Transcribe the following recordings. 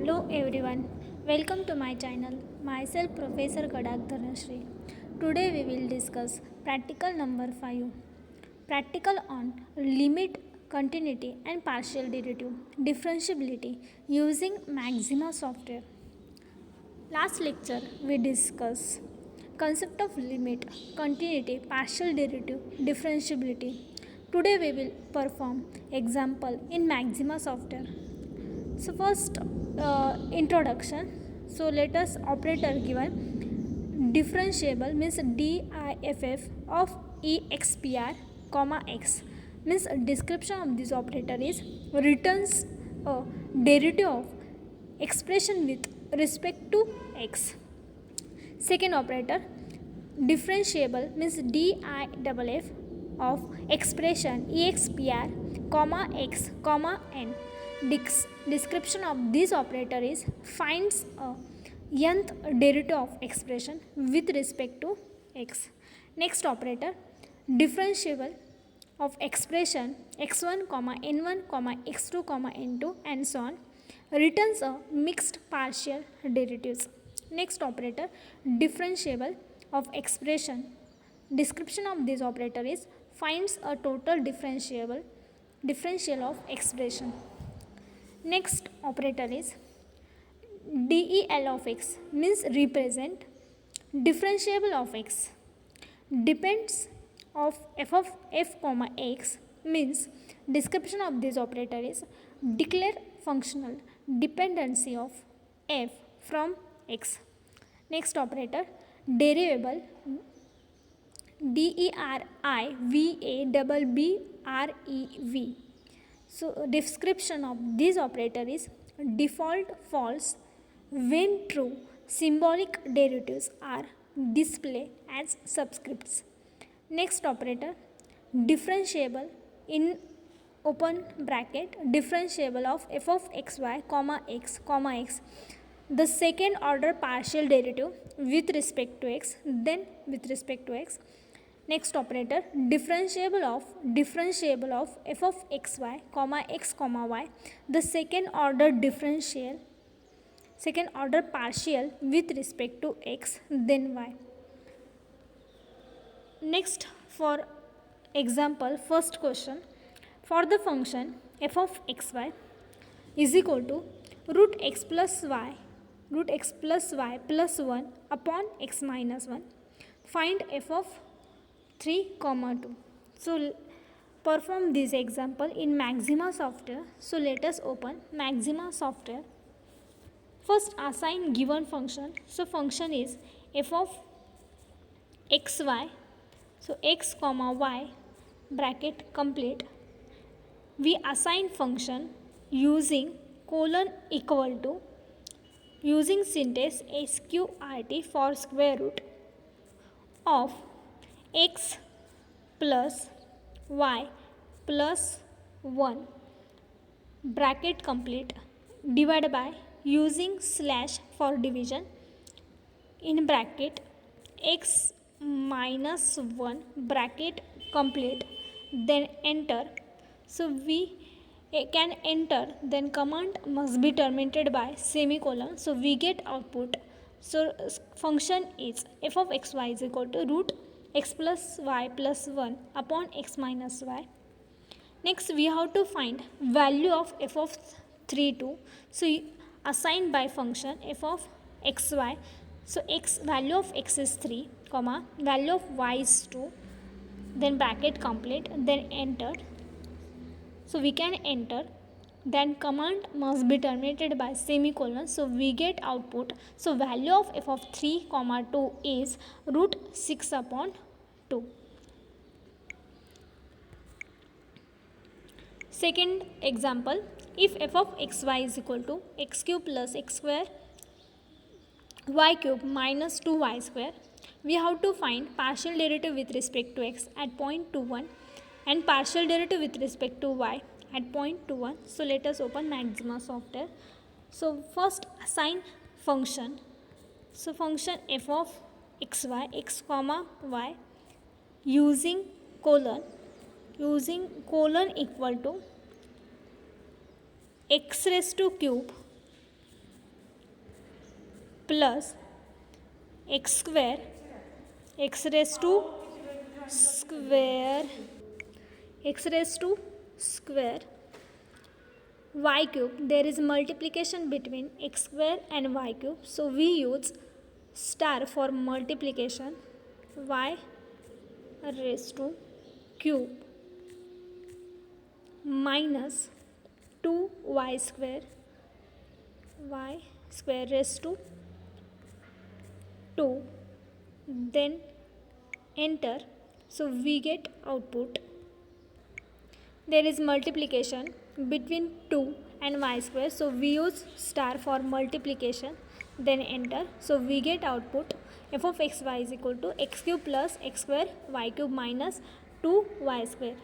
Hello everyone, welcome to my channel. Myself Professor Kadak Dhanashree. Today we will discuss practical number 5. Practical on limit, continuity and partial derivative differentiability using Maxima software. Last lecture we discussed concept of limit, continuity, partial derivative differentiability. Today we will perform example in Maxima software. So first introduction. So let us operator given differentiable means diff of expr comma x means description of this operator is returns a derivative of expression with respect to x. Second operator differentiable means diff of expression expr comma x comma n. Description of this operator is finds a nth derivative of expression with respect to x. Next operator differentiable of expression x1 comma n1 comma x2 comma n2 and so on returns a mixed partial derivatives. Next operator differentiable of expression. Description of this operator is finds a total differential of expression. Next operator is del of x means represent differentiable of x depends of f comma x means description of this operator is declare functional dependency of f from x. Next operator derivable derivav. So description of this operator is default false when true symbolic derivatives are displayed as subscripts. Next operator differentiable in open bracket differentiable of f of xy comma x comma x the second order partial derivative with respect to x then with respect to x. Next operator differentiable of f of xy comma x comma y the second order partial with respect to x then y. Next for example first question for the function f of xy is equal to root x plus y plus 1 upon x minus 1. Find f of 3 comma 2. So perform this example in Maxima software. So let us open Maxima software. First assign given function. So function is f of xy. So x comma y bracket complete. We assign function using colon equal to using syntax sqrt for square root of x plus y plus 1 bracket complete divided by using slash for division in bracket x minus 1 bracket complete then enter. So we can enter then command must be terminated by semicolon. So we get output. So function is f of xy is equal to root x plus y plus 1 upon x minus y. Next we have to find value of f of 3 2. So assign by function f of xy. So x value of x is 3 comma value of y is 2 then bracket complete then enter. So we can enter then command must be terminated by semicolon. So we get output. So value of f of 3 comma 2 is root 6 upon 2. Second example, if f of xy is equal to x cube plus x square y cube minus 2y square, we have to find partial derivative with respect to x at point 21 and partial derivative with respect to y at point 21. So let us open Maxima software. So first assign function. So function f of xy x comma y using colon equal to x raised to cube plus x square x raised to square x raised to square y cube. There is multiplication between x square and y cube, so we use star for multiplication. Y raised to cube minus 2y square raised to 2, then enter, so we get output. There is multiplication between 2 and y square, so we use star for multiplication, then enter, so we get output f of x y is equal to x cube plus x square y cube minus 2y square.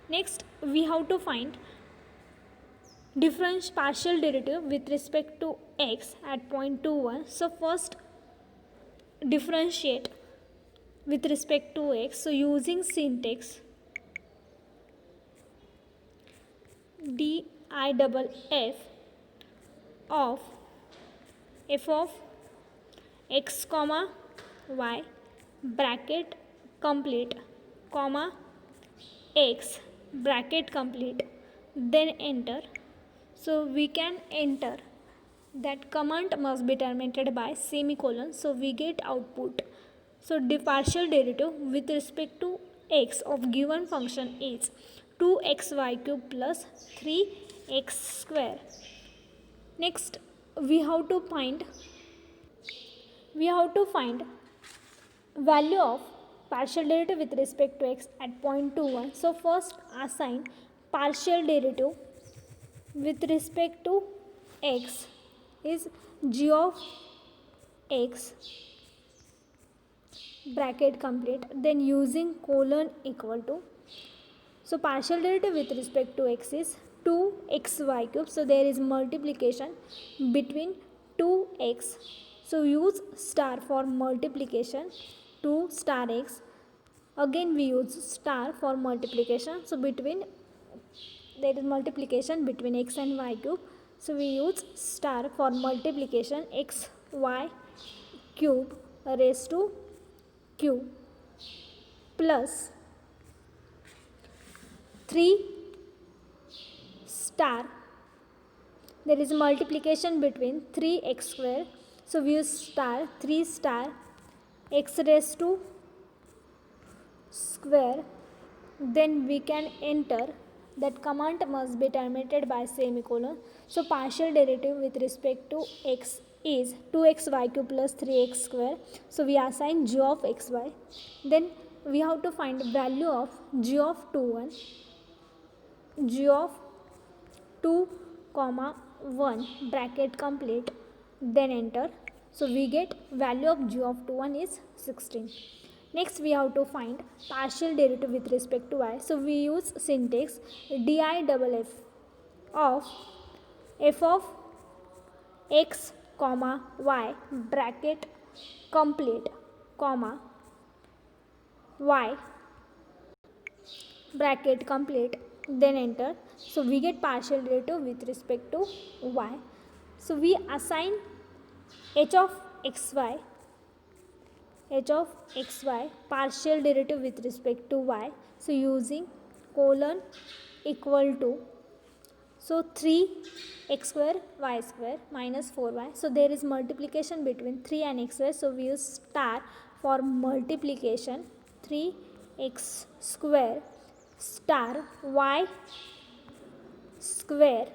Next we have to find difference partial derivative with respect to x at point 2 1. So first differentiate with respect to x, so using syntax DIFF of f of x comma y bracket complete comma x bracket complete, then enter, so we can enter that command must be terminated by semicolon, so we get output. So the partial derivative with respect to x of given function is 2xy cube plus 3x square. Next we have to find value of partial derivative with respect to x at point 2 1. So first assign partial derivative with respect to x is g of x bracket complete, then using colon equal to, so partial derivative with respect to x is 2xy cube, so there is multiplication between 2x, so use star for multiplication, 2 star x, again we use star for multiplication, so between there is multiplication between x and y cube, so we use star for multiplication x y cube raised to cube plus 3 star, there is multiplication between 3x square, so we use star 3 star x raised to square, then we can enter, that command must be terminated by semicolon. So partial derivative with respect to x is 2xy cube plus 3x square, so we assign g of xy, then we have to find value of g of 2 comma 1 bracket complete, then enter, so we get value of g of 2 is 16. Next we have to find partial derivative with respect to y, so we use syntax DIFF of f of x comma y bracket complete comma y bracket complete, then enter, so we get partial derivative with respect to y, so we assign h of xy partial derivative with respect to y, so using colon equal to, so 3x square y square minus 4y, so there is multiplication between 3 and x square, so we use star for multiplication, 3x square star y square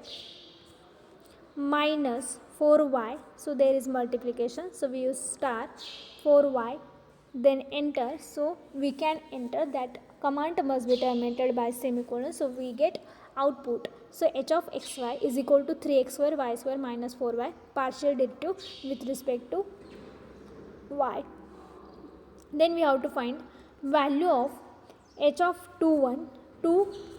minus 4y, so there is multiplication, so we use star 4y, then enter, so we can enter, that command must be terminated by semicolon, so we get output. So h of xy is equal to 3x square y square minus 4y partial derivative with respect to y. Then we have to find value of h of 2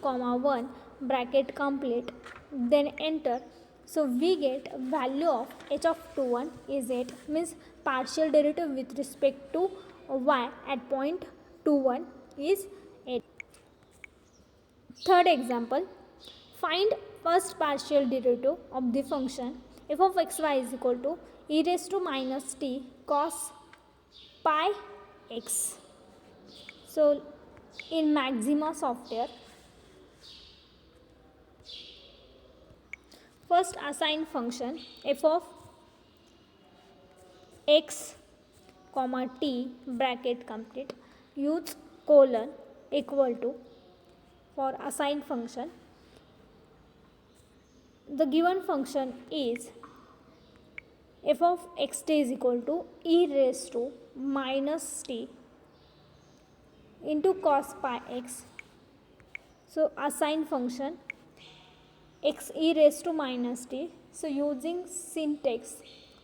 comma 1 bracket complete, then enter, so we get value of h of 2 is 8, means partial derivative with respect to y at point 2 is 8. Third example, find first partial derivative of the function f of xy is equal to e raised to minus t cos pi x. So in Maxima software, first assign function f of x comma t bracket complete, use colon equal to for assigned function. The given function is f of xt is equal to e raised to minus t into cos pi x. So assigned function x e raised to minus t. So using syntax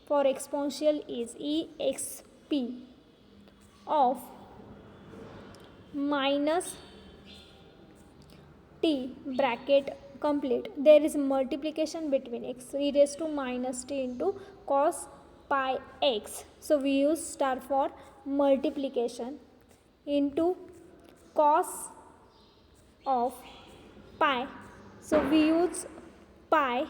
for exponential is exp of minus t bracket complete. There is multiplication between x e raised to minus t into cos pi x. So we use star for multiplication into cos of pi. So we use pi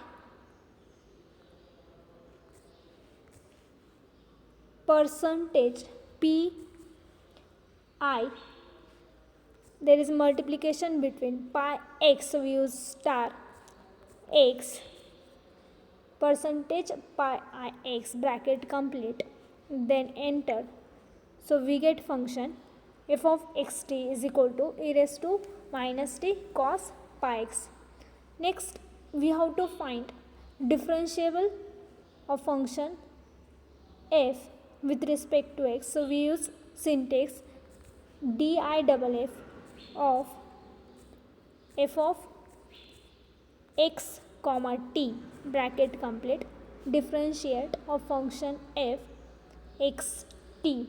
percentage p I. There is multiplication between pi x, so we use star x percentage pi I x bracket complete, then enter. So we get function f of xt is equal to e raised to minus t cos pi x. Next we have to find differentiable of function f with respect to x. So we use syntax DIFF of f of x comma t bracket complete, differentiate of function f x t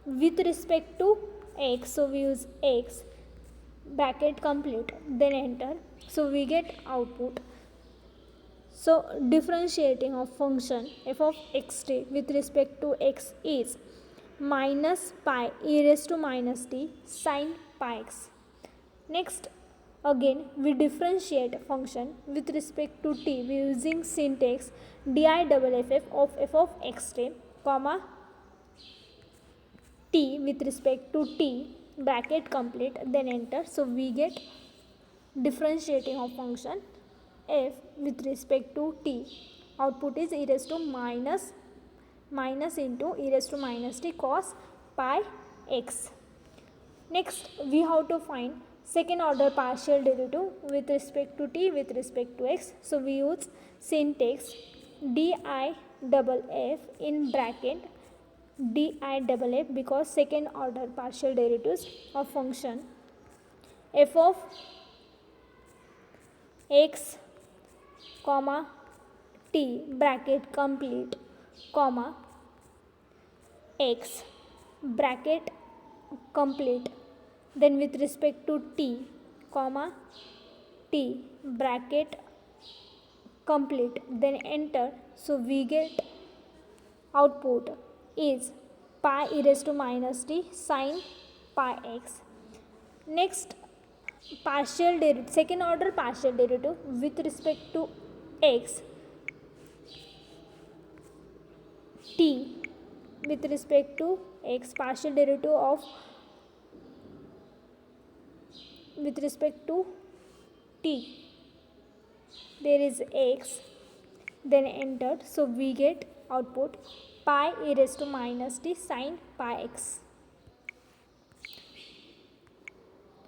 with respect to x. So we use x bracket complete, then enter. So we get output. So differentiating of function f of xt with respect to x is minus pi e raised to minus t sin pi x. Next again we differentiate function with respect to t using syntax DIFF of f of xt comma t with respect to t bracket complete, then enter. So we get differentiating of function f with respect to t. Output is e raised to minus into e raised to minus t cos pi x. Next we have to find second order partial derivative with respect to t with respect to x. So we use syntax DIFF in bracket DIFF because second order partial derivatives of function f of x comma t bracket complete comma x bracket complete, then with respect to t comma t bracket complete, then enter. So we get output is pi e raised to minus t sin pi x. Next partial derivative, second order partial derivative with respect to x t with respect to x, partial derivative of with respect to t, there is x, then entered. So we get output pi e raised to minus t sin pi x.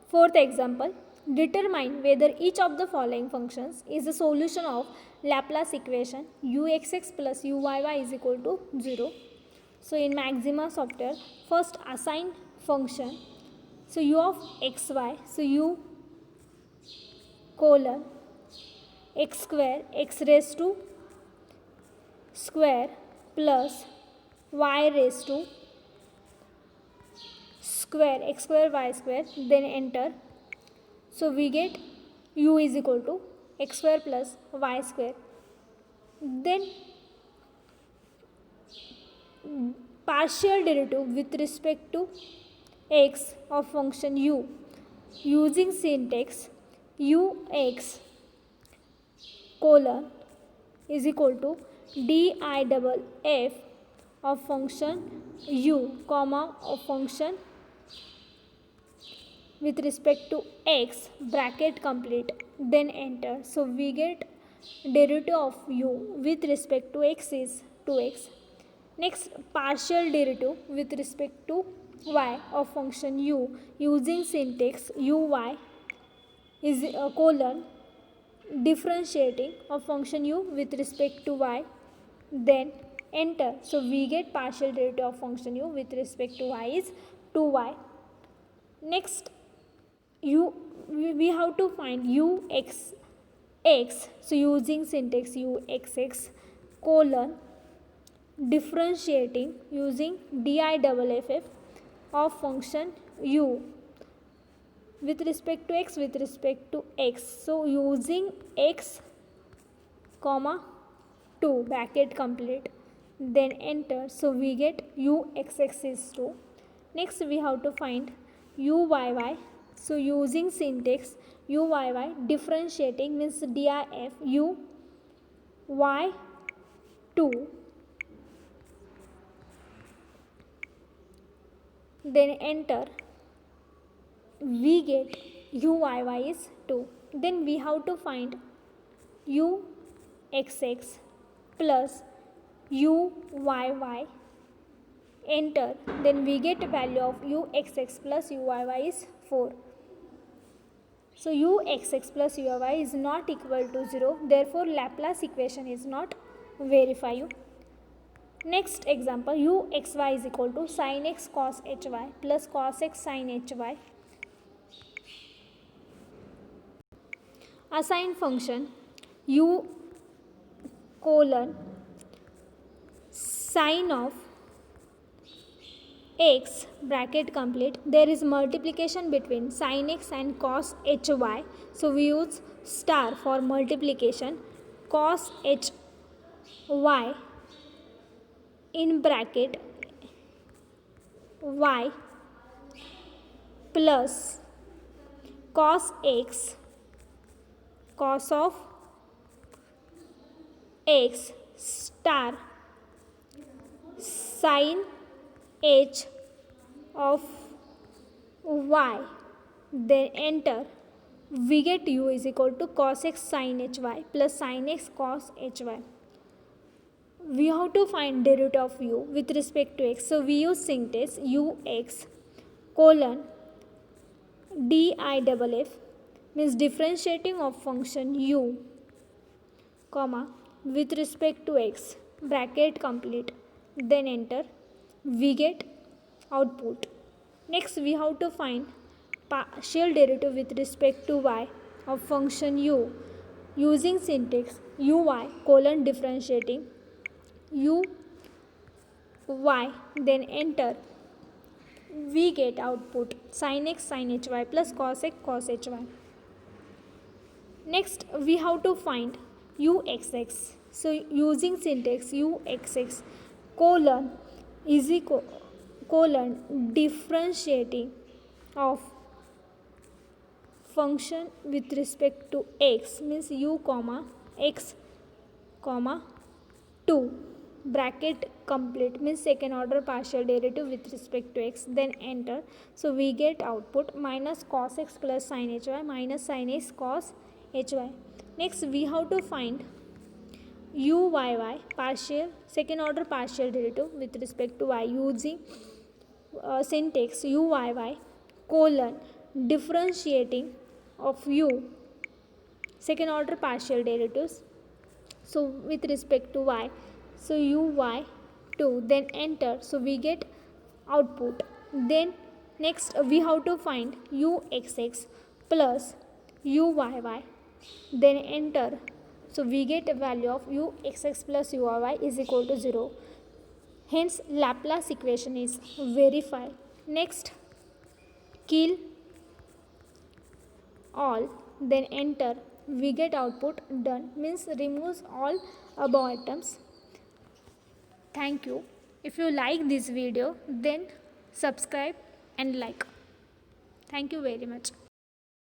Fourth example, determine whether each of the following functions is a solution of Laplace equation uxx plus uyy is equal to 0. So in Maxima software, first assign function. So u of xy, so u colon x square x raised to square plus y raised to square x square y square, then enter. So we get u is equal to x square plus y square. Then partial derivative with respect to x of function u using syntax ux colon is equal to diff of function u comma of function with respect to x bracket complete, then enter. So we get derivative of u with respect to x is 2x. Next, partial derivative with respect to y of function u using syntax uy is colon differentiating of function u with respect to y, then enter. So we get partial derivative of function u with respect to y is 2y. Next, we have to find u x x. So using syntax u x x colon differentiating using diff of function u with respect to x with respect to x. So using x comma 2 bracket complete, then enter. So we get u x x is 2. Next we have to find u y y. So using syntax u y y differentiating means diff u y 2, then enter. We get u y y is 2. Then we have to find u x x plus u y y, enter. Then we get value of u x x plus u y y is 4. So u x x plus u y y is not equal to 0, therefore Laplace equation is not verified. Next example, u x y is equal to sin x cos h y plus cos x sin h y. Assign function u colon sin of x bracket complete. There is multiplication between sin x and cos h y. So we use star for multiplication. Cos h y in bracket y plus cos x cos of x star sin h of y, then enter. We get u is equal to cos x sin h y plus sin x cos h y. We have to find derivative of u with respect to x. So we use syntax u x colon diff means differentiating of function u comma with respect to x bracket complete, then enter. We get output. Next we have to find partial derivative with respect to y of function u using syntax uy colon differentiating u y, then enter. We get output sin x sin h y plus cos x cos h y. Next we have to find u x x. So using syntax u x x colon is equal colon differentiating of function with respect to x means u comma x comma 2 bracket complete means second order partial derivative with respect to x, then enter. So we get output minus cos x plus sin h y minus sin x cos h y. Next we have to find u y y partial second order partial derivative with respect to y using syntax u y y colon differentiating of u second order partial derivatives, so with respect to y, so u y 2, then enter. So we get output. Then next we have to find u x x plus u y y, then enter. So we get a value of u x x plus u y y is equal to 0. Hence Laplace equation is verified. Next, kill all, then enter. We get output done means removes all above items. Thank you. If you like this video, then subscribe and like. Thank you very much.